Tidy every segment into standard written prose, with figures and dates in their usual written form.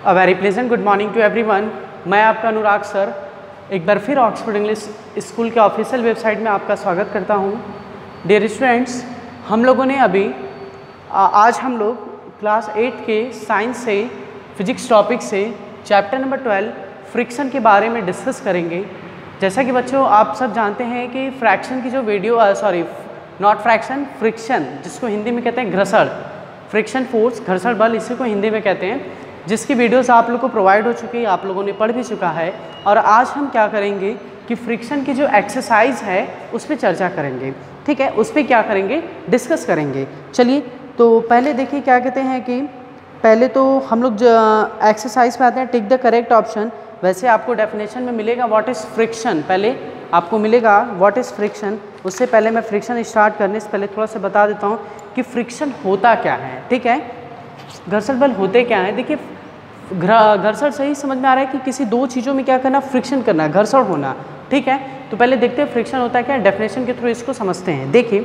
A very pleasant good morning to everyone. मैं आपका Anurag sir एक बार फिर ऑक्सफोर्ड इंग्लिश स्कूल के ऑफिशियल वेबसाइट में आपका स्वागत करता हूं। डियर स्टूडेंट्स, हम लोगों ने अभी आज हम लोग क्लास 8 के साइंस से फिजिक्स टॉपिक से चैप्टर नंबर 12 फ्रिक्शन के बारे में डिस्कस करेंगे। जैसा कि बच्चों आप सब जानते हैं कि फ्रैक्शन की जो फ्रिक्शन जिसको हिंदी में कहते हैं घर्षण, फ्रिक्शन फोर्स घर्षण बल इसी को हिंदी में कहते हैं, जिसकी वीडियोस आप लोग को प्रोवाइड हो चुकी है, आप लोगों ने पढ़ भी चुका है। और आज हम क्या करेंगे कि फ्रिक्शन की जो एक्सरसाइज है उस पर चर्चा करेंगे। ठीक है, उस पर क्या करेंगे, डिस्कस करेंगे। चलिए तो पहले देखिए क्या कहते हैं कि पहले तो हम लोग एक्सरसाइज पे आते हैं, टिक द करेक्ट ऑप्शन। वैसे आपको डेफिनेशन में मिलेगा व्हाट इज़ फ्रिक्शन, पहले आपको मिलेगा व्हाट इज़ फ्रिक्शन। उससे पहले मैं फ्रिक्शन स्टार्ट करने से पहले थोड़ा सा बता देता हूँ कि फ्रिक्शन होता क्या है। ठीक है, घर्षण बल होते क्या है। देखिए घर्षण सही समझ में आ रहा है कि किसी दो चीज़ों में क्या करना, फ्रिक्शन करना, घर्षण होना। ठीक है, तो पहले देखते हैं फ्रिक्शन होता है क्या, डेफिनेशन के थ्रू इसको समझते हैं। देखिए,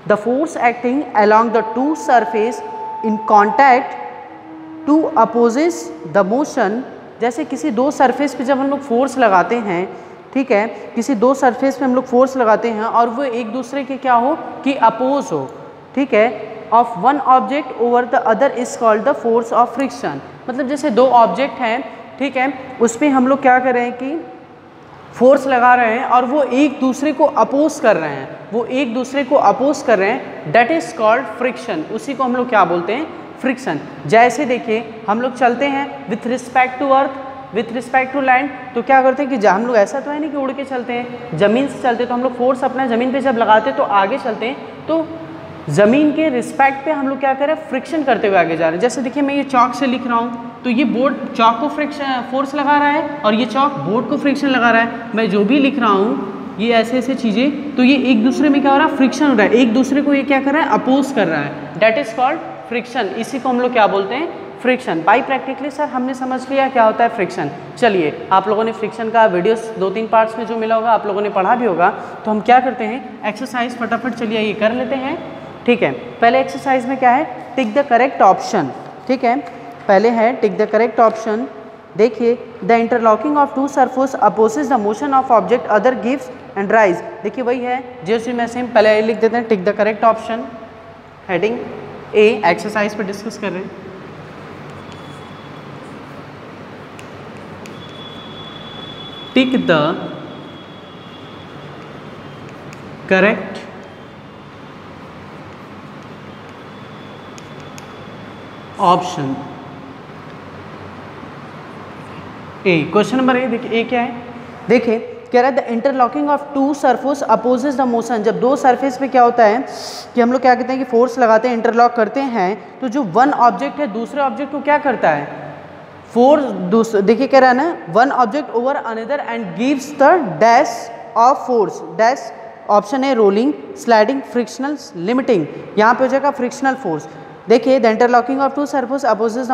the force acting along the two surface in contact to opposes the motion. जैसे किसी दो सरफेस पे जब हम लोग फोर्स लगाते हैं, ठीक है, किसी दो सरफेस पे हम लोग फोर्स लगाते हैं और वो एक दूसरे के क्या हो कि अपोज हो, ठीक है, of one object over the other is called the force of friction. मतलब जैसे दो ऑब्जेक्ट हैं, ठीक है, उस पर हम लोग क्या कर रहे हैं कि फोर्स लगा रहे हैं और वो एक दूसरे को अपोज कर रहे हैं, वो एक दूसरे को अपोज कर रहे हैं, डेट इज कॉल्ड फ्रिक्शन। उसी को हम लोग क्या बोलते हैं, फ्रिक्शन। जैसे देखिए हम लोग चलते हैं with respect to earth, with respect to land, तो क्या करते हैं कि हम लोग ऐसा तो है नहीं कि उड़ के चलते हैं, ज़मीन से चलते हैं, तो हम लोग फोर्स अपना ज़मीन पे जब लगाते हैं तो आगे चलते हैं, तो ज़मीन के रिस्पेक्ट पे हम लोग क्या कर रहे हैं, फ्रिक्शन करते हुए आगे जा रहे हैं। जैसे देखिए मैं ये चौक से लिख रहा हूँ तो ये बोर्ड चौक को फ्रिक्शन फोर्स लगा रहा है और ये चौक बोर्ड को फ्रिक्शन लगा रहा है। मैं जो भी लिख रहा हूँ ये ऐसे ऐसे चीज़ें, तो ये एक दूसरे में क्या हो रहा है, फ्रिक्शन हो रहा है, एक दूसरे को ये क्या कर रहा है, अपोज कर रहा है, डेट इज कॉल्ड फ्रिक्शन। इसी को हम लोग क्या बोलते हैं, फ्रिक्शन। बाई प्रैक्टिकली सर हमने समझ लिया क्या होता है फ्रिक्शन। चलिए आप लोगों ने फ्रिक्शन का वीडियोस 2-3 पार्ट्स में जो मिला होगा आप लोगों ने पढ़ा भी होगा। तो हम क्या करते हैं, एक्सरसाइज फटाफट चलिए ये कर लेते हैं। ठीक है, पहले एक्सरसाइज में क्या है, टिक द करेक्ट ऑप्शन। ठीक है, पहले है टिक द करेक्ट ऑप्शन। देखिए, the interlocking of two surface opposes the motion of object other gives and rise. देखिए वही है जैसे मैं सेम पहले लिख देते हैं, tick the correct option, heading A, exercise पर डिस्कस कर रहे हैं। Tick the correct option A. Question number A देखिए, ए क्या है, देखिए कह रहा है the interlocking of two surface opposes the motion. जब दो सरफेस पे क्या होता है कि हम लोग क्या कहते हैं कि फोर्स लगाते हैं, इंटरलॉक करते हैं, तो जो वन ऑब्जेक्ट है दूसरे ऑब्जेक्ट को क्या करता है, फोर्स। देखिए कह रहा है ना, one object over another and gives the dash of force. Dash option है रोलिंग, स्लाइडिंग, फ्रिक्शनल, लिमिटिंग। यहाँ पे हो जाएगा फ्रिक्शनल फोर्स। देखिए the interlocking of two surface opposes the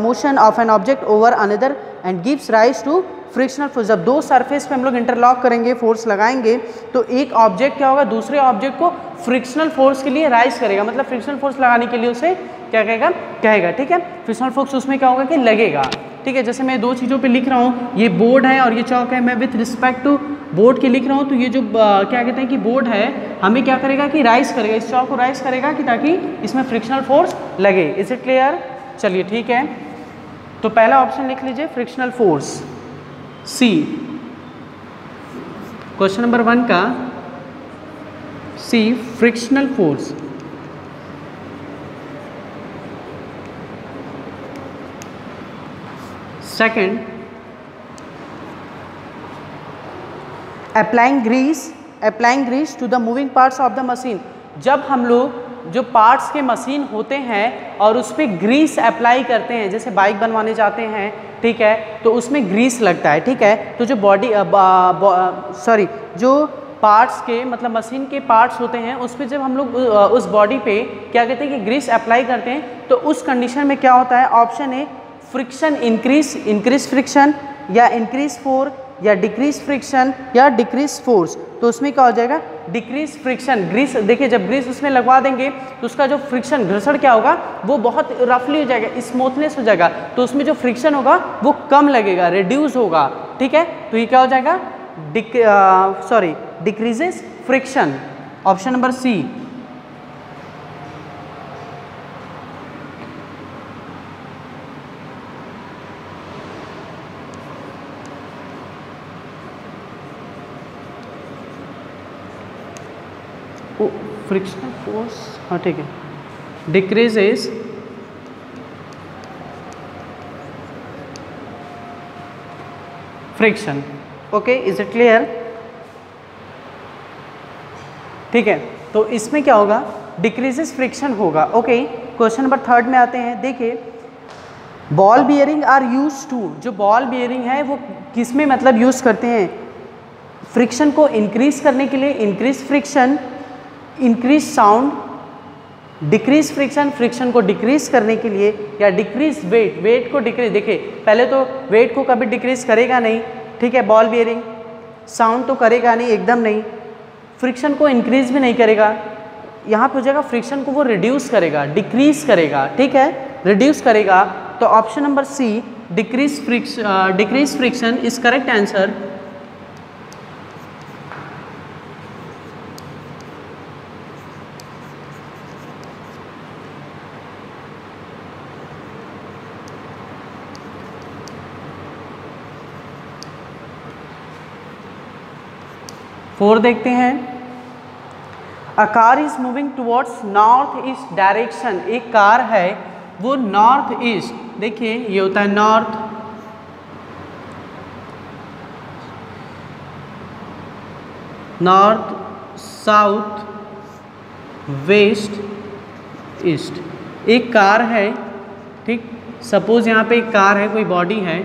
motion of an object over another and gives rise to frictional force. जब दो surface पे हम लोग इंटरलॉक करेंगे, फोर्स लगाएंगे, तो एक ऑब्जेक्ट क्या होगा, दूसरे ऑब्जेक्ट को फ्रिक्शनल फोर्स के लिए राइज करेगा, मतलब फ्रिक्शनल फोर्स लगाने के लिए उसे क्या कहेगा। ठीक है, फ्रिक्शनल फोर्स उसमें क्या होगा कि लगेगा। ठीक है, जैसे मैं दो चीज़ों पे लिख रहा हूँ, ये बोर्ड है और ये चौक है, मैं विथ रिस्पेक्ट टू बोर्ड के लिख रहा हूँ, तो ये जो क्या कहते हैं कि बोर्ड है हमें क्या करेगा कि राइज करेगा, इस चौक को राइज करेगा कि ताकि इसमें फ्रिक्शनल फोर्स लगे। Is it clear? चलिए ठीक है, तो पहला ऑप्शन लिख लीजिए frictional force, C. Question number 1 का C, frictional force. Second, applying grease to the moving parts of the machine. जब हम लोग जो पार्ट्स के मशीन होते हैं और उस पर ग्रीस अप्लाई करते हैं, जैसे बाइक बनवाने जाते हैं, ठीक है, तो उसमें ग्रीस लगता है। ठीक है, तो जो जो पार्ट्स के मतलब मशीन के पार्ट्स होते हैं उस पर जब हम लोग उस बॉडी पे क्या कहते हैं कि ग्रीस अप्लाई करते हैं, तो उस कंडीशन में क्या होता है, option A friction increase friction, या इंक्रीज फोर्स, या डिक्रीज फ्रिक्शन, या डिक्रीज फोर्स। तो उसमें क्या हो जाएगा, डिक्रीज फ्रिक्शन। ग्रीस देखिए, जब ग्रीस उसमें लगवा देंगे तो उसका जो फ्रिक्शन घर्षण क्या होगा, वो बहुत रफली हो जाएगा, स्मूथनेस हो जाएगा, तो उसमें जो फ्रिक्शन होगा वो कम लगेगा, रिड्यूस होगा। ठीक है, तो ये क्या हो जाएगा, decreases friction. Option number C. Frictional force, हाँ ठीक है, decreases friction. Okay, is it clear? ठीक है, तो इसमें क्या होगा, डिक्रीजेस फ्रिक्शन होगा। ओके, क्वेश्चन नंबर 3 में आते हैं। देखिए, ball bearing are use to, जो बॉल बियरिंग है वो किस में मतलब यूज करते हैं, फ्रिक्शन को इंक्रीज करने के लिए, increase friction, increase sound, decrease friction, friction को डिक्रीज करने के लिए, या डिक्रीज वेट, वेट को डिक्रीज। देखिए, पहले तो वेट को कभी डिक्रीज करेगा नहीं, ठीक है, बॉल बियरिंग, साउंड तो करेगा नहीं, एकदम नहीं, फ्रिक्शन को इंक्रीज भी नहीं करेगा, यहाँ पे हो जाएगा फ्रिक्शन को वो रिड्यूस करेगा, डिक्रीज करेगा, ठीक है, रिड्यूस करेगा। तो option number C, decrease friction is correct answer. Four देखते हैं। A car is moving towards north east direction, एक कार है वो नॉर्थ ईस्ट, देखिए ये होता है नॉर्थ साउथ वेस्ट ईस्ट, एक कार है, ठीक, सपोज यहाँ पे एक कार है, कोई बॉडी है,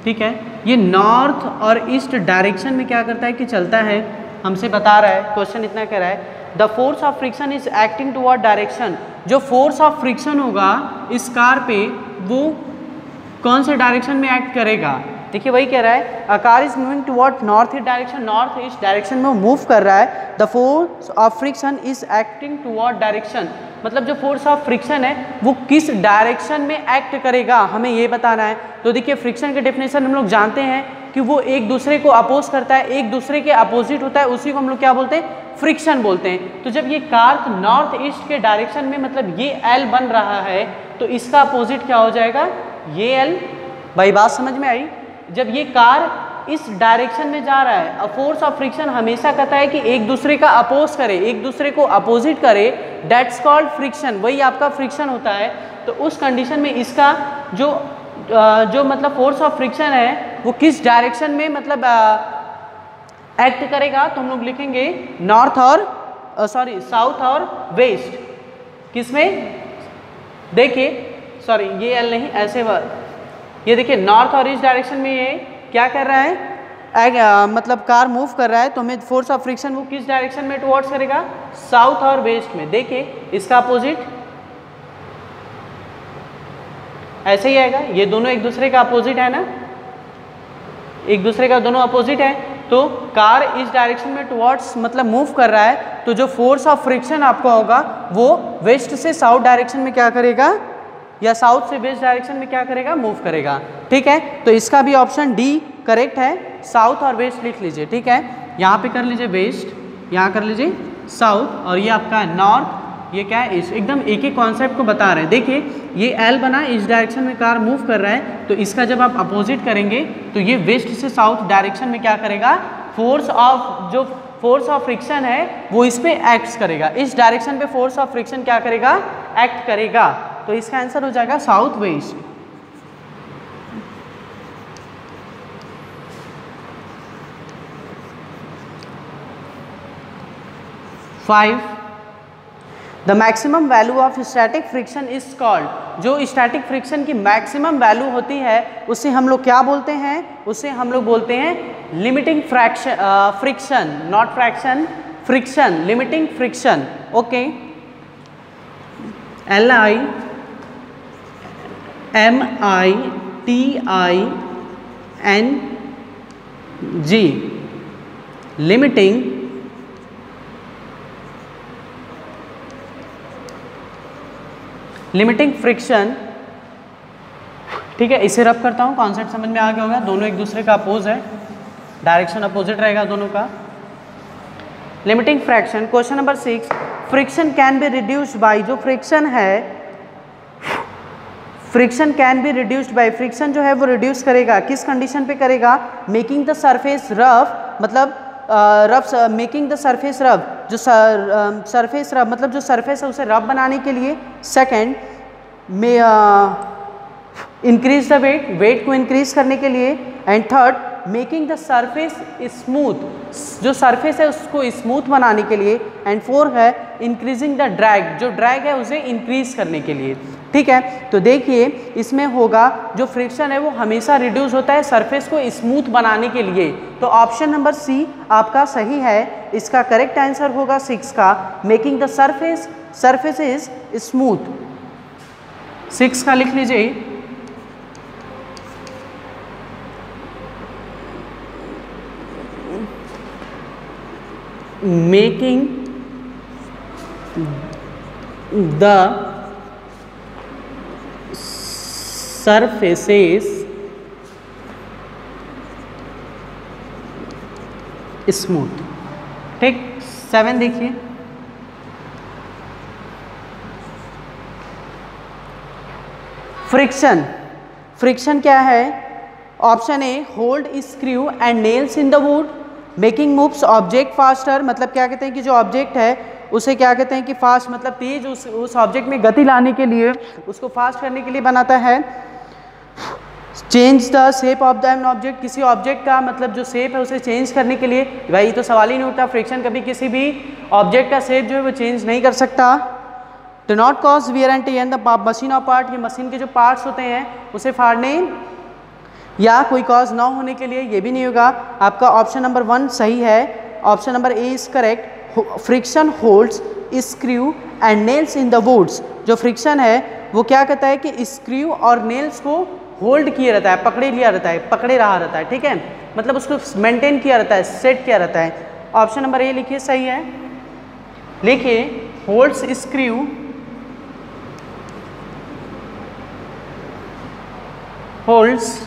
ठीक है, ये नॉर्थ और ईस्ट डायरेक्शन में क्या करता है कि चलता है, हमसे बता रहा है, क्वेश्चन इतना कह रहा है, the force of friction is acting toward direction, जो फोर्स ऑफ फ्रिक्शन होगा इस कार पे वो कौन से डायरेक्शन में एक्ट करेगा। देखिए वही कह रहा है, अ car is moving toward north east direction, north east direction में मूव कर रहा है, the force of friction is acting toward direction, मतलब जो फोर्स ऑफ फ्रिक्शन है वो किस डायरेक्शन में एक्ट करेगा, हमें ये बताना है। तो देखिए, फ्रिक्शन के डेफिनेशन हम लोग जानते हैं कि वो एक दूसरे को अपोज करता है, एक दूसरे के अपोजिट होता है, उसी को हम लोग क्या बोलते हैं, फ्रिक्शन बोलते हैं। तो जब ये कार नॉर्थ ईस्ट के डायरेक्शन में, मतलब ये एल बन रहा है, तो इसका अपोजिट क्या हो जाएगा, ये एल। भाई बात समझ में आई? जब ये कार इस डायरेक्शन में जा रहा है, फोर्स ऑफ फ्रिक्शन हमेशा कहता है कि एक दूसरे का अपोज करे, एक दूसरे को अपोजिट करे, दैट्स कॉल्ड फ्रिक्शन, वही आपका फ्रिक्शन होता है। तो उस कंडीशन में इसका जो मतलब फोर्स ऑफ फ्रिक्शन है वो किस डायरेक्शन में मतलब एक्ट करेगा, तो हम लोग लिखेंगे नॉर्थ और साउथ और वेस्ट। किसमें, देखिए सॉरी ये एल नहीं, ऐसे ये देखिए नॉर्थ और ईस्ट डायरेक्शन में ये क्या कर रहा है, मतलब कार मूव कर रहा है, तो हमें फोर्स ऑफ फ्रिक्शन वो किस डायरेक्शन में टुवर्ड्स करेगा, साउथ और वेस्ट में। देखिए इसका अपोजिट ऐसे ही आएगा, ये दोनों एक दूसरे का अपोजिट है ना, एक दूसरे का दोनों अपोजिट है, तो कार इस डायरेक्शन में टुवर्ड्स मतलब मूव कर रहा है, तो जो फोर्स ऑफ फ्रिक्शन आपका होगा वो वेस्ट से साउथ डायरेक्शन में क्या करेगा, या साउथ से वेस्ट डायरेक्शन में क्या करेगा, मूव करेगा। ठीक है, तो इसका भी ऑप्शन डी करेक्ट है, साउथ और वेस्ट लिख लीजिए। ठीक है, यहाँ पे कर लीजिए वेस्ट, यहाँ कर लीजिए साउथ, और ये आपका है नॉर्थ, ये क्या है, एकदम एक ही कॉन्सेप्ट को बता रहे हैं। देखिए ये एल बना, इस डायरेक्शन में कार मूव कर रहा है, तो इसका जब आप अपोजिट करेंगे तो ये वेस्ट से साउथ डायरेक्शन में क्या करेगा, फोर्स ऑफ फ्रिक्शन है वो इस पे एक्ट करेगा, इस डायरेक्शन पे फोर्स ऑफ फ्रिक्शन क्या करेगा, एक्ट करेगा। तो इसका आंसर हो जाएगा south west. Five, the maximum value of static friction is called, जो स्टैटिक फ्रिक्शन की मैक्सिमम वैल्यू होती है उसे हम लोग क्या बोलते हैं, उसे हम लोग बोलते हैं limiting friction, not fraction, friction, limiting friction. Okay, LIMITING, limiting limiting friction, ठीक है, इसे रब करता हूँ, कॉन्सेप्ट समझ में आ गया होगा। दोनों एक दूसरे का अपोज है, डायरेक्शन अपोजिट रहेगा दोनों का। Limiting fraction, question number 6, friction can be reduced by, जो फ्रिक्शन है, friction can be reduced by, friction जो है वो रिड्यूस करेगा, किस कंडीशन पे करेगा, मेकिंग द सरफेस रफ, मतलब rough, making the surface rough, जो सरफेस रफ मतलब जो सरफेस है उसे रफ बनाने के लिए। सेकेंड में इंक्रीज द वेट, वेट को इंक्रीज करने के लिए। And third making the surface smooth, जो सरफेस है उसको स्मूथ बनाने के लिए। एंड फोर्थ है इंक्रीजिंग द ड्रैग, जो ड्रैग है उसे इंक्रीज करने के लिए। ठीक है, तो देखिए इसमें होगा जो फ्रिक्शन है वो हमेशा रिड्यूस होता है सरफेस को स्मूथ बनाने के लिए। तो ऑप्शन नंबर सी आपका सही है, इसका करेक्ट आंसर होगा 6 का, making the surface is smooth. 6 का लिख लीजिए। Making the surfaces smooth. ठीक, 7 देखिए, फ्रिक्शन, फ्रिक्शन क्या है? Option A hold screw and nails in the wood, making moves object faster, मतलब क्या कहते हैं कि जो ऑब्जेक्ट है उसे क्या कहते हैं कि फास्ट मतलब तेज, उस ऑब्जेक्ट में गति लाने के लिए, उसको फास्ट करने के लिए बनाता है। Change the shape of the an object, किसी ऑब्जेक्ट का मतलब जो शेप है उसे चेंज करने के लिए। भाई ये तो सवाल ही नहीं उठता, फ्रिक्शन कभी किसी भी ऑब्जेक्ट का शेप जो है वो चेंज नहीं कर सकता। Do not cause wear and tear the machine of part, ये मशीन के जो पार्ट्स होते हैं उसे फाड़ने या कोई कॉज ना होने के लिए, ये भी नहीं होगा। आपका ऑप्शन नंबर 1 सही है, option number A is correct. Friction holds screw and nails in the woods, जो फ्रिक्शन है वो क्या कहता है कि स्क्रू और नेल्स को होल्ड किया रहता है, पकड़े लिया रहता है, पकड़े रहा रहता है। ठीक है, मतलब उसको मेंटेन किया रहता है, सेट किया रहता है। ऑप्शन नंबर ए लिखिए, सही है। लिखिए holds screw holds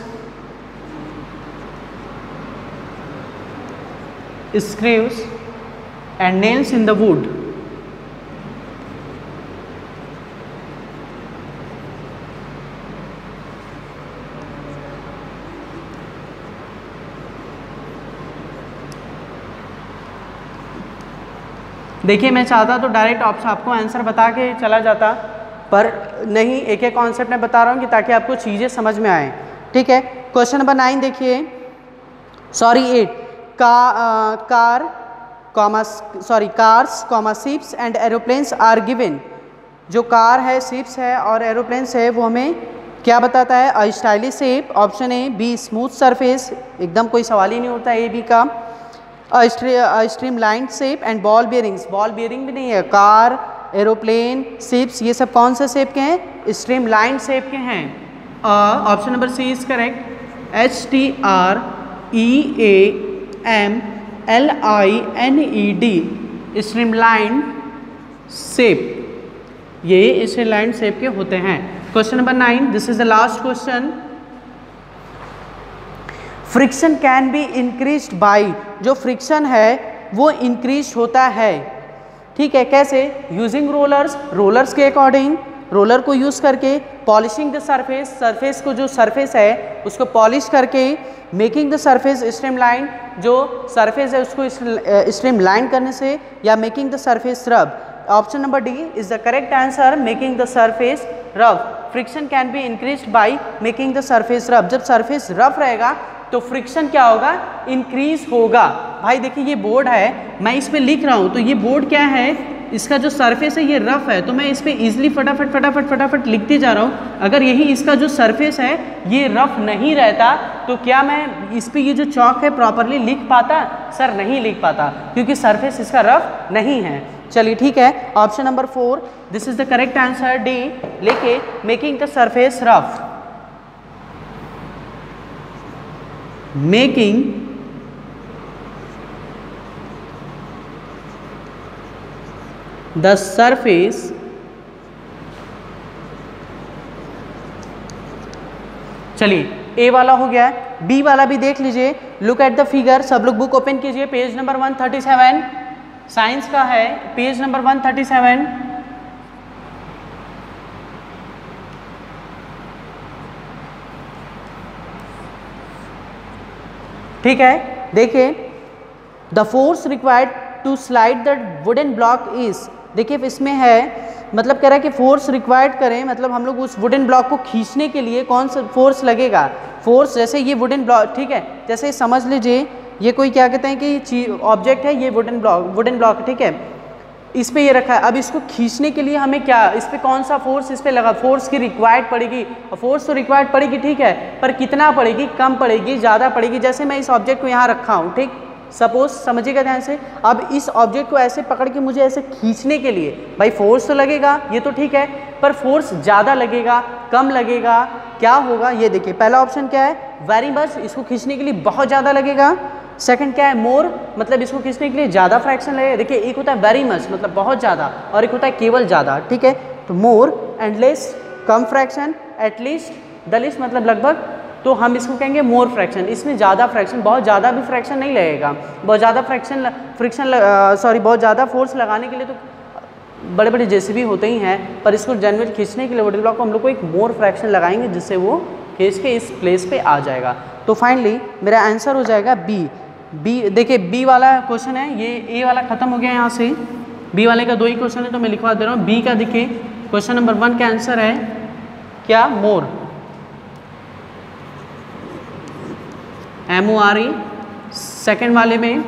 screws and nails in the wood। देखिए मैं चाहता तो डायरेक्ट ऑप्शन आपको आंसर बता के चला जाता, पर नहीं, एक एक कॉन्सेप्ट में बता रहा हूँ कि ताकि आपको चीज़ें समझ में आए। ठीक है, क्वेश्चन नंबर 9 देखिए, sorry 8, cars comma ships and aeroplanes are given, जो कार है, शिप्स है और एरोप्लेन्स है वो हमें क्या बताता है? A stylish shape, option A. B smooth surface, एकदम कोई सवाल ही नहीं होता ए बी का। Streamline shape and ball bearings, ball bearing भी नहीं है। कार, एरोप्लेन, शिप्स, ये सब कौन से शेप के हैं? स्ट्रीम लाइन शेप के हैं। Option number C is correct. STREAMLINED, streamline shape, ये स्ट्रीमलाइन शेप के होते हैं। Question number 9, this is the last question. Friction can be increased by, जो फ्रिक्शन है वो इंक्रीज होता है। ठीक है, कैसे? यूजिंग रोलर्स, रोलर्स के अकॉर्डिंग, रोलर को यूज़ करके। पॉलिशिंग द सरफेस, सरफेस को जो सरफेस है उसको पॉलिश करके। मेकिंग द सरफेस स्ट्रीमलाइन, जो सरफेस है उसको स्ट्रीमलाइन करने से, या making the surface rough. Option number D is the correct answer, making the surface rough. Friction can be increased by making the surface rough, जब surface rough रहेगा तो friction क्या होगा? इंक्रीज होगा। भाई देखिए ये बोर्ड है, मैं इस पे लिख रहा हूँ, तो ये बोर्ड क्या है, इसका जो सरफेस है ये रफ है, तो मैं इस पे इजीली फटाफट लिखते जा रहा हूँ। अगर यही इसका जो सरफेस है ये रफ नहीं रहता तो क्या मैं इस पे ये जो चौक है प्रॉपरली लिख पाता? सर नहीं लिख पाता, क्योंकि सरफेस इसका रफ नहीं है। चलिए ठीक है, option number 4 this is the correct answer, D. लेके making the surface rough, making the surface चलिए ए वाला हो गया है, बी वाला भी देख लीजिए। लुक एट द फिगर, सब लोग बुक ओपन कीजिए, पेज नंबर 137 साइंस का है, पेज नंबर 137। ठीक है, देखिए the force required to slide the wooden block is, देखिए इसमें है मतलब कह रहा है कि फोर्स रिक्वायर्ड करें, मतलब हम लोग उस वुडन ब्लॉक को खींचने के लिए कौन सा फोर्स लगेगा। फोर्स जैसे ये वुडन ब्लॉक, ठीक है, जैसे समझ लीजिए ये कोई क्या कहते हैं कि ऑब्जेक्ट है, ये वुडन ब्लॉक, ठीक है, इस पे ये रखा है। अब इसको खींचने के लिए हमें क्या, इस पे कौन सा फोर्स इस पे लगा, फोर्स की रिक्वायर्ड पड़ेगी। फोर्स तो रिक्वायर्ड पड़ेगी, ठीक है, पर कितना पड़ेगी, कम पड़ेगी, ज़्यादा पड़ेगी। जैसे मैं इस ऑब्जेक्ट को यहाँ रखा हूँ, ठीक, सपोज समझिएगा ध्यान से, अब इस ऑब्जेक्ट को ऐसे पकड़ के मुझे ऐसे खींचने के लिए भाई फोर्स तो लगेगा, ये तो ठीक है, पर फोर्स ज़्यादा लगेगा, कम लगेगा, क्या होगा ये देखिए। पहला ऑप्शन क्या है, वेरी मच, इसको खींचने के लिए बहुत ज़्यादा लगेगा। सेकंड क्या है, मोर, मतलब इसको खींचने के लिए ज़्यादा फ्रैक्शन लगेगा। देखिए एक होता है वेरी मच मतलब बहुत ज़्यादा, और एक होता है केवल ज़्यादा, ठीक है। तो more and less, come fraction, at least, the least मतलब लगभग, तो हम इसको कहेंगे मोर फ्रैक्शन। इसमें ज़्यादा फ्रैक्शन, बहुत ज़्यादा भी फ्रैक्शन नहीं लगेगा, बहुत ज़्यादा बहुत ज़्यादा फोर्स लगाने के लिए तो बड़े बड़े जेसीबी होते ही हैं, पर इसको जनरल खींचने के लिए वुडन ब्लॉक को हम लोग को एक मोर फ्रैक्शन लगाएंगे, जिससे वो खींच के इस प्लेस पे आ जाएगा। तो फाइनली मेरा आंसर हो जाएगा बी। देखिए बी वाला क्वेश्चन है, ये ए वाला खत्म हो गया यहाँ से, बी वाले का 2 ही क्वेश्चन है तो मैं लिखवा दे रहा हूँ। बी का देखिए क्वेश्चन नंबर 1 का आंसर है क्या, मोर, MORE। सेकेंड वाले में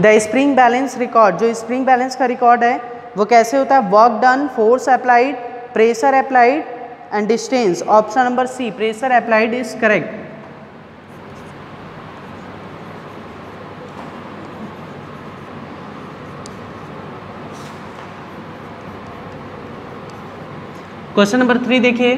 द स्प्रिंग बैलेंस रिकॉर्ड, जो स्प्रिंग बैलेंस का रिकॉर्ड है वो कैसे होता है, work done, force applied, pressure applied and distance. Option number C, pressure applied is correct. Question number 3 देखिए,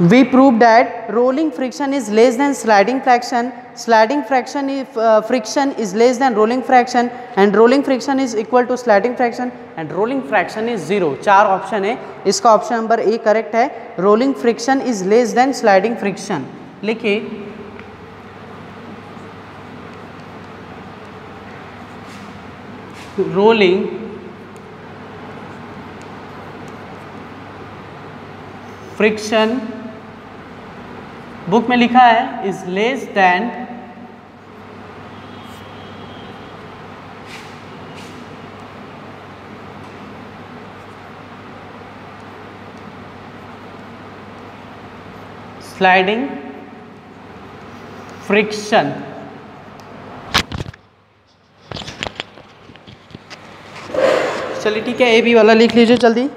we proved that rolling friction is less than sliding friction, sliding friction if friction is less than rolling friction, and rolling friction is equal to sliding friction, and rolling friction is 0। 4 option है, इसका option number A correct है, rolling friction is less than sliding friction। लिखिए rolling friction, book में लिखा है is less than sliding friction. चलिए ठीक है, ए बी वाला लिख लीजिए जल्दी,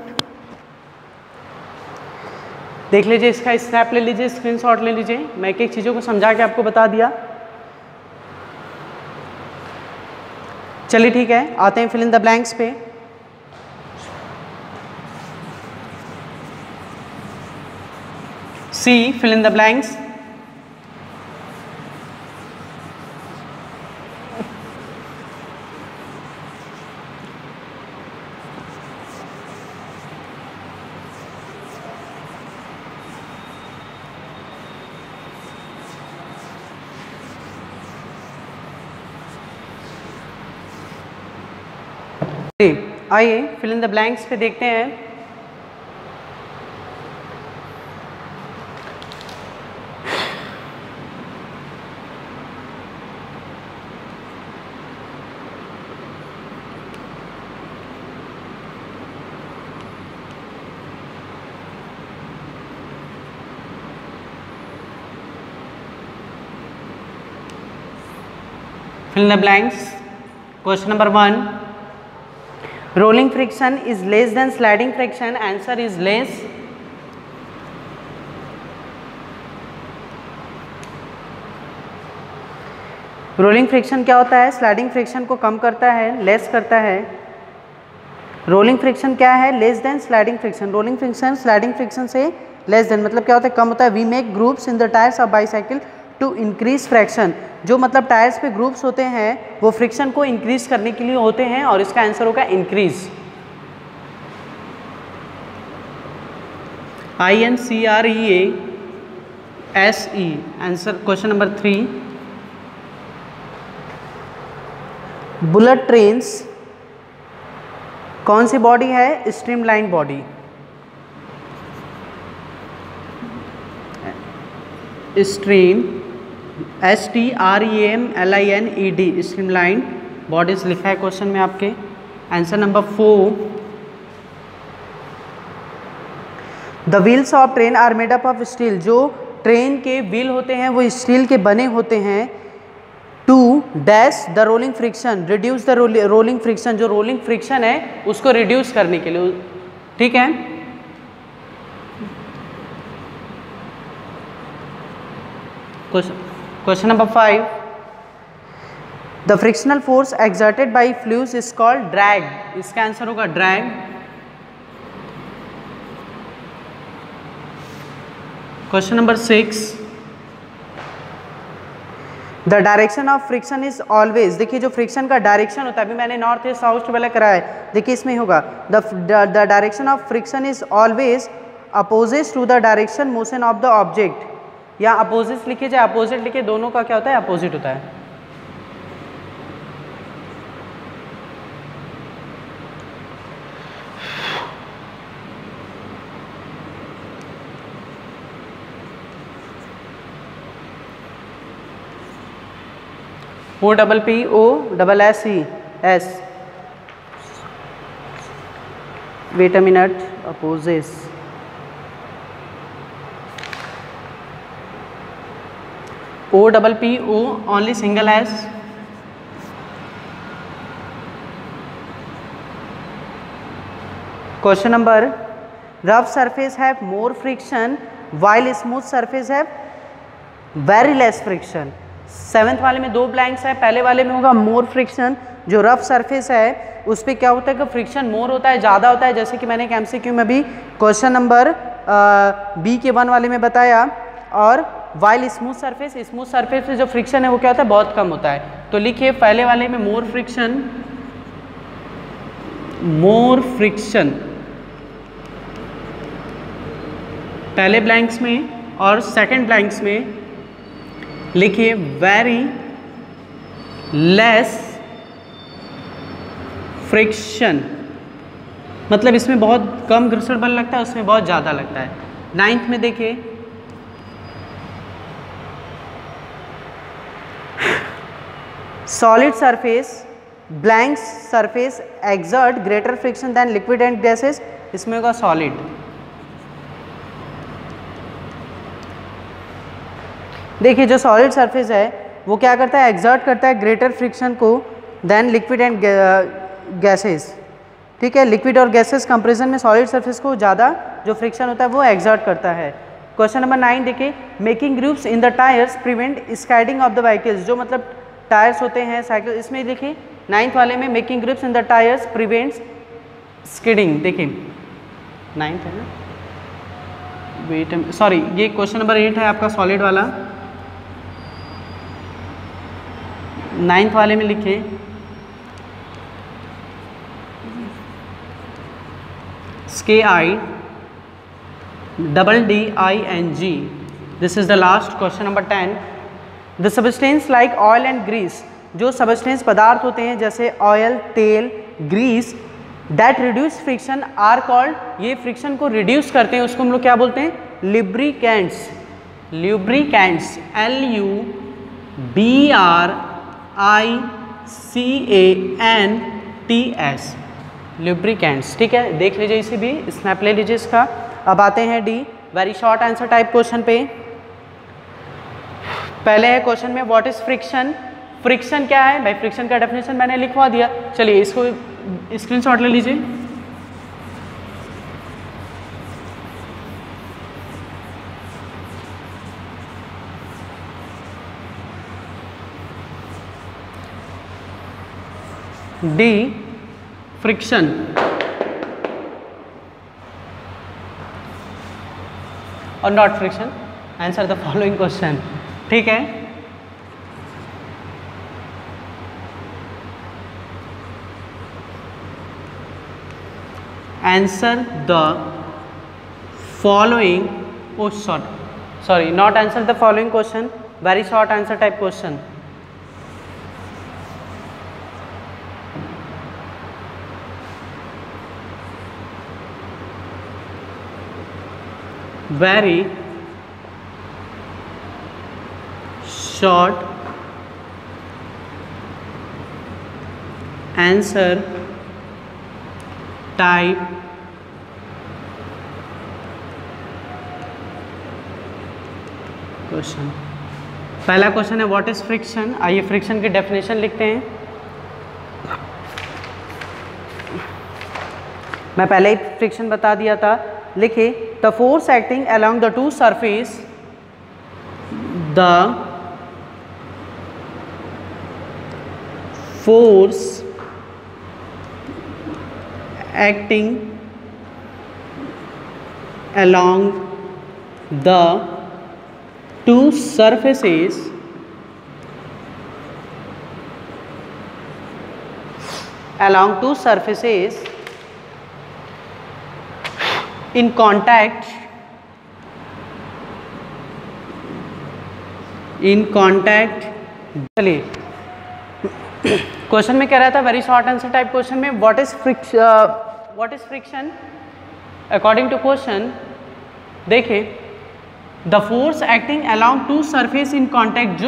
देख लीजिए, इसका स्नैप ले लीजिए, स्क्रीनशॉट ले लीजिए। मैं एक एक चीज़ों को समझा के आपको बता दिया। चलिए ठीक है, आते हैं फिल इन द ब्लैंक्स पे। सी, फिल इन द ब्लैंक्स। आइए फिल इन द ब्लैंक्स पे देखते हैं। fill in the blanks. Question number 1, rolling friction is less than sliding friction. Answer is less. Rolling friction क्या होता है? स्लाइडिंग फ्रिक्शन को कम करता है, लेस करता है। रोलिंग फ्रिक्शन क्या है? Less than sliding friction. Rolling friction sliding friction से लेस देन मतलब क्या होता है? कम होता है। We make groups in the tyres of bicycle to increase fraction. जो मतलब टायर्स पे ग्रुप्स होते हैं वो फ्रिक्शन को इंक्रीज करने के लिए होते हैं और इसका आंसर होगा increase. INCREASE। Answer question number 3। Bullet trains कौन सी बॉडी है? Streamline body. Stream STREAMLINED streamline bodies लिखा है क्वेश्चन में आपके। Answer number 4। The wheels of train are made up of steel. जो ट्रेन के व्हील होते हैं वो स्टील के बने होते हैं। To dash the rolling friction, reduce the rolling friction. जो रोलिंग फ्रिक्शन है उसको रिड्यूस करने के लिए, ठीक है। Question number 5। The frictional force exerted by fluids is called drag. इसका आंसर होगा drag. Question number 6। The direction of friction is always. देखिए जो फ्रिक्शन का डायरेक्शन होता है, अभी मैंने नॉर्थ ईस्ट साउथ वाला कराया है, देखिए इसमें होगा the direction of friction is always opposite to the direction motion of the object. या अपोजिट लिखे चाहे अपोजिट लिखे, दोनों का क्या होता है? अपोजिट होता है। OPPOSSES। Wait a minute. Opposes OPPO only single S. Question number rough surface have more friction while smooth surface have very less friction. 7th वाले में 2 ब्लैंक्स है। पहले वाले में होगा मोर फ्रिक्शन। जो रफ सरफेस है उस पर क्या होता है कि फ्रिक्शन मोर होता है, ज़्यादा होता है, जैसे कि मैंने एक MCQ में भी क्वेश्चन नंबर B के 1 वाले में बताया। और while smooth surface, smooth surface पे जो फ्रिक्शन है वो क्या होता है? बहुत कम होता है। तो लिखिए पहले वाले में मोर फ्रिक्शन पहले ब्लैंक्स में, और सेकंड ब्लैंक्स में लिखिए वेरी लेस फ्रिक्शन। मतलब इसमें बहुत कम घर्षण बल लगता है, उसमें बहुत ज़्यादा लगता है। 9th में देखिए solid surface blank surface exert greater friction than liquid and gases. इसमें होगा सॉलिड। देखिए जो सॉलिड सरफेस है वो क्या करता है? एक्सर्ट करता है ग्रेटर फ्रिक्शन को देन लिक्विड एंड गैसेस। ठीक है, लिक्विड और गैसेस कंपैरिजन में सॉलिड सरफेस को ज़्यादा जो फ्रिक्शन होता है वो एक्सर्ट करता है। क्वेश्चन नंबर 9 देखिए making grooves in the tyres prevent skidding of the vehicles. जो मतलब टायर्स होते हैं साइकिल, इसमें देखिए 9th वाले में making grooves in the tyres prevents skidding. देखिए 9th है ना, वेट सॉरी ये क्वेश्चन नंबर 8 है आपका सॉलिड वाला। 9th वाले में लिखिए SKIDDING। This is the last question number 10। The substance like oil and grease. जो सबस्टेंस पदार्थ होते हैं जैसे ऑयल, तेल, grease that reduce friction are called. ये फ्रिक्शन को रिड्यूस करते हैं उसको हम लोग क्या बोलते हैं? लुब्रिकेंट्स। Lubricants LUBRICANTS lubricants. ठीक है, देख लीजिए इसे भी, स्नैप ले लीजिए इसका। अब आते हैं D, very short answer type question पे। पहले है क्वेश्चन में व्हाट इज फ्रिक्शन। फ्रिक्शन क्या है भाई? फ्रिक्शन का डेफिनेशन मैंने लिखवा दिया। चलिए इसको स्क्रीनशॉट ले लीजिए। डी फ्रिक्शन और not friction, answer the following question. ठीक है, answer the following, oh sorry, not answer the following question, very short answer type question. Very short answer type question. पहला क्वेश्चन है व्हाट इज फ्रिक्शन। आइए friction की definition लिखते हैं। मैं पहले ही फ्रिक्शन बता दिया था, लिखिए the force acting along the two surface, the force acting along the two surfaces in contact चलिए क्वेश्चन में कह रहा था very short answer type question में what is friction according to question. देखिए the force acting along two surface in contact,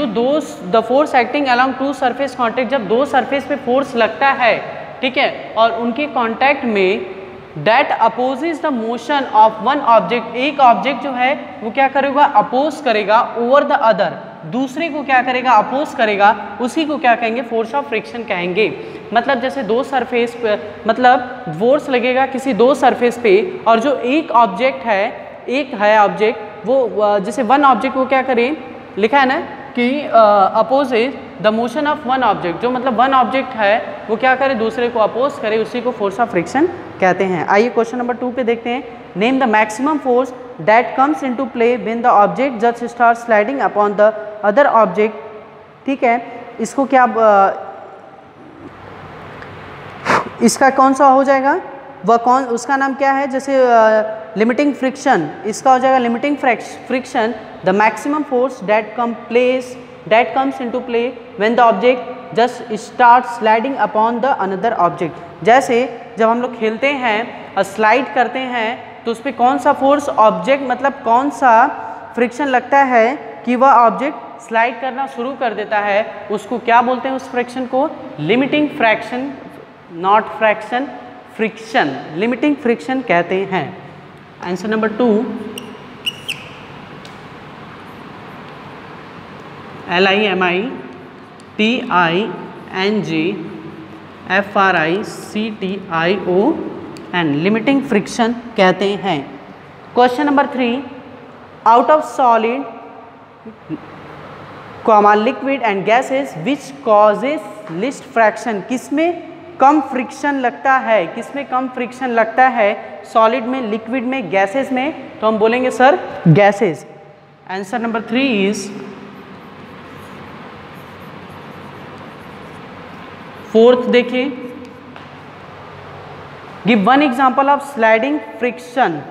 the force acting along two surface contact, जब दो surface पे फोर्स लगता है, ठीक है, और उनके कांटेक्ट में that opposes the motion of one object, एक ऑब्जेक्ट जो है वो क्या करेगा, अपोज करेगा ओवर द अदर, दूसरे को क्या करेगा, अपोज करेगा, उसी को क्या कहेंगे, फोर्स ऑफ फ्रिक्शन कहेंगे। मतलब जैसे दो सरफेस पे, मतलब फोर्स लगेगा किसी दो सरफेस पे, और जो एक ऑब्जेक्ट है ऑब्जेक्ट, वो जैसे वन ऑब्जेक्ट को क्या करें, लिखा है ना कि opposite the motion of one object, जो मतलब वन ऑब्जेक्ट है वो क्या करे, दूसरे को अपोज करे, उसी को फोर्स ऑफ फ्रिक्शन कहते हैं। आइए क्वेश्चन नंबर 2 पे देखते हैं। Name the maximum force that comes into play when the object just start sliding upon the other object. ठीक है, इसको क्या इसका कौन सा हो जाएगा, वह कौन, उसका नाम क्या है, जैसे लिमिटिंग फ्रिक्शन, इसका हो जाएगा limiting friction. The maximum force that comes into play when the object just start sliding upon the another object. जैसे जब हम लोग खेलते हैं और स्लाइड करते हैं तो उस पर कौन सा फोर्स ऑब्जेक्ट, मतलब कौन सा फ्रिक्शन लगता है कि वह ऑब्जेक्ट स्लाइड करना शुरू कर देता है, उसको क्या बोलते हैं, उस फ्रिक्शन को limiting fraction, not fraction, friction, limiting friction कहते हैं। Answer number 2, LIMITINGFRICTION, limiting friction कहते हैं। Question number 3, out of solid liquid and gases which causes list fraction, किसमें कम फ्रिक्शन लगता है, किसमें कम फ्रिक्शन लगता है, सॉलिड में, लिक्विड में, गैसेस में, तो हम बोलेंगे surfaces. Answer number 3 is, fourth देखिए, give one example of sliding friction,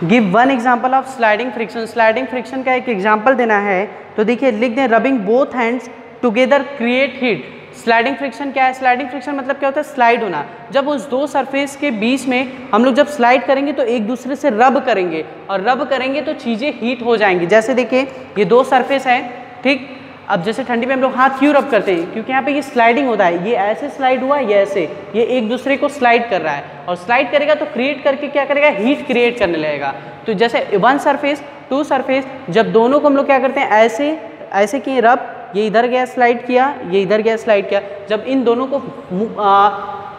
give one example of sliding friction. Sliding friction का एक एग्जांपल देना है तो देखिए लिख दें, rubbing both hands together create heat. Sliding friction क्या है, स्लाइडिंग फ्रिक्शन मतलब क्या होता है, स्लाइड होना। जब उस दो सरफेस के बीच में हम लोग जब स्लाइड करेंगे तो एक दूसरे से रब करेंगे, और रब करेंगे तो चीज़ें हीट हो जाएंगी। जैसे देखिए ये दो सरफेस है, ठीक, अब जैसे ठंडी में हम लोग हाथ क्यों रब करते हैं, क्योंकि यहाँ पे ये स्लाइडिंग होता है, ये ऐसे स्लाइड हुआ, ये ऐसे, ये एक दूसरे को स्लाइड कर रहा है, और स्लाइड करेगा तो क्रिएट करके क्या करेगा, हीट क्रिएट करने लगेगा। तो जैसे वन सरफेस, टू सरफेस, जब दोनों को हम लोग क्या करते हैं, ऐसे ऐसे किए रब, ये इधर गया स्लाइड किया, ये इधर गया स्लाइड किया, जब इन दोनों को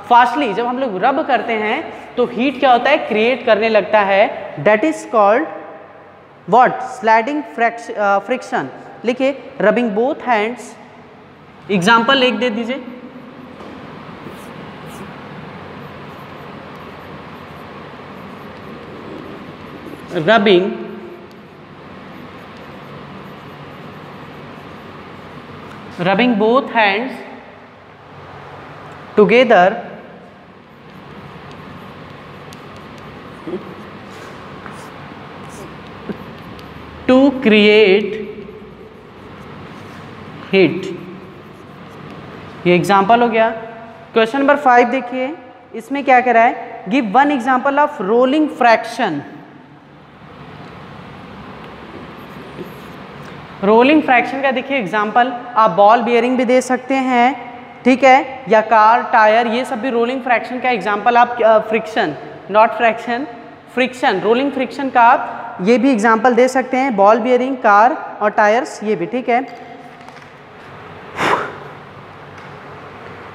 फास्टली जब हम लोग रब करते हैं तो हीट क्या होता है, क्रिएट करने लगता है। That is called what, sliding friction. लिखिए रबिंग बोथ हैंड्स, एग्जाम्पल एक दे दीजिए, rubbing both hands together to create heat. ये एग्जाम्पल हो गया। क्वेश्चन नंबर 5 देखिए, इसमें क्या कह रहा है, give one example of rolling fraction. Rolling fraction का देखिए एग्जाम्पल, आप बॉल बियरिंग भी दे सकते हैं, ठीक है, या कार टायर, ये सब भी रोलिंग फ्रैक्शन का एग्जाम्पल। आप friction, not fraction, friction, rolling friction का आप ये भी एग्जाम्पल दे सकते हैं, बॉल बियरिंग, कार और टायर्स, ये भी ठीक है।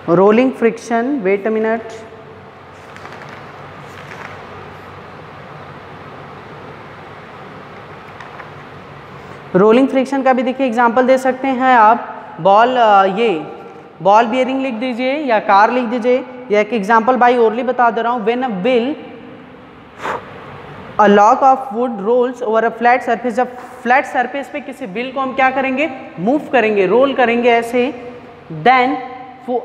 Rolling friction, wait a minute, rolling friction का भी देखिए एग्जाम्पल दे सकते हैं आप, ये बॉल बियरिंग लिख दीजिए या कार लिख दीजिए, या एक एग्जाम्पल बाई ओरली बता दे रहा हूँ, when a wheel a log of wood rolls over a flat surface. जब फ्लैट सरफेस पे किसी व्हील को हम क्या करेंगे, मूव करेंगे, रोल करेंगे ऐसे, then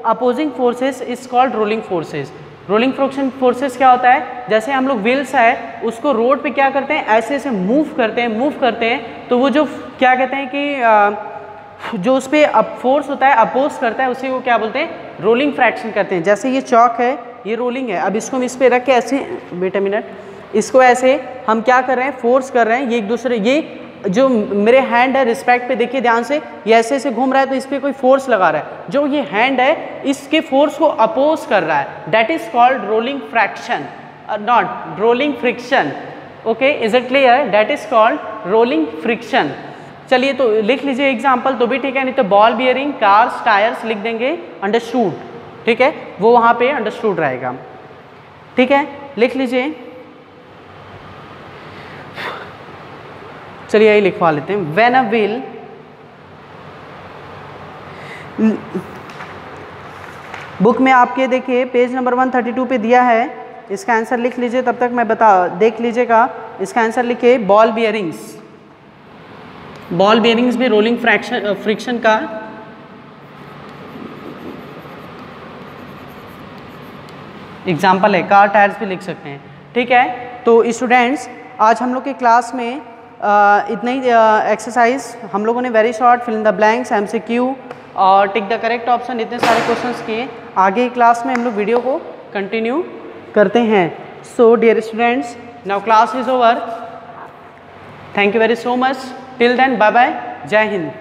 opposing forces is called rolling forces. Rolling friction forces क्या होता है, जैसे हम लोग व्हील्स है उसको रोड पे क्या करते हैं, ऐसे ऐसे मूव करते हैं, तो वो जो क्या कहते हैं कि जो उस पर फोर्स होता है, अपोज करता है, उसी को क्या बोलते हैं, रोलिंग फ्रैक्शन करते हैं। जैसे ये चौक है, ये रोलिंग है, अब इसको हम इस पर रख के ऐसे, वेट अ मिनट, इसको ऐसे हम क्या कर रहे हैं, फोर्स कर रहे हैं, ये एक दूसरे, ये जो मेरे हैंड है रिस्पेक्ट पे देखिए ध्यान से, ये ऐसे ऐसे घूम रहा है तो इस पर कोई फोर्स लगा रहा है, जो ये हैंड है इसके फोर्स को अपोज कर रहा है, that is called rolling fraction, not rolling friction. Okay, is it clear, that is called rolling friction. चलिए तो लिख लीजिए एग्जाम्पल तो भी ठीक है, नहीं तो बॉल बियरिंग, कार्स, टायर्स लिख देंगे, अंडरस्टूड, ठीक है, वो वहाँ पे अंडरस्टूड रहेगा, ठीक है, लिख लीजिए। चलिए यही लिखवा लेते हैं, व्हेन अ व्हील बुक में आपके देखिए पेज नंबर 132 पे दिया है, इसका आंसर लिख लीजिए, तब तक मैं देख लीजिएगा, इसका आंसर लिखिए बॉल बियरिंग्स। बॉल बियरिंग्स भी रोलिंग फ्रिक्शन का एग्जाम्पल है, कार टायर्स भी लिख सकते हैं, ठीक है। तो स्टूडेंट्स आज हम लोग के क्लास में इतना ही एक्सरसाइज हम लोगों ने very short, fill in the blanks, MCQ और टिक द करेक्ट ऑप्शन, इतने सारे क्वेश्चंस किए। आगे की क्लास में हम लोग वीडियो को कंटिन्यू करते हैं। So dear students, now class is over, thank you very so much, till then bye bye, जय हिंद।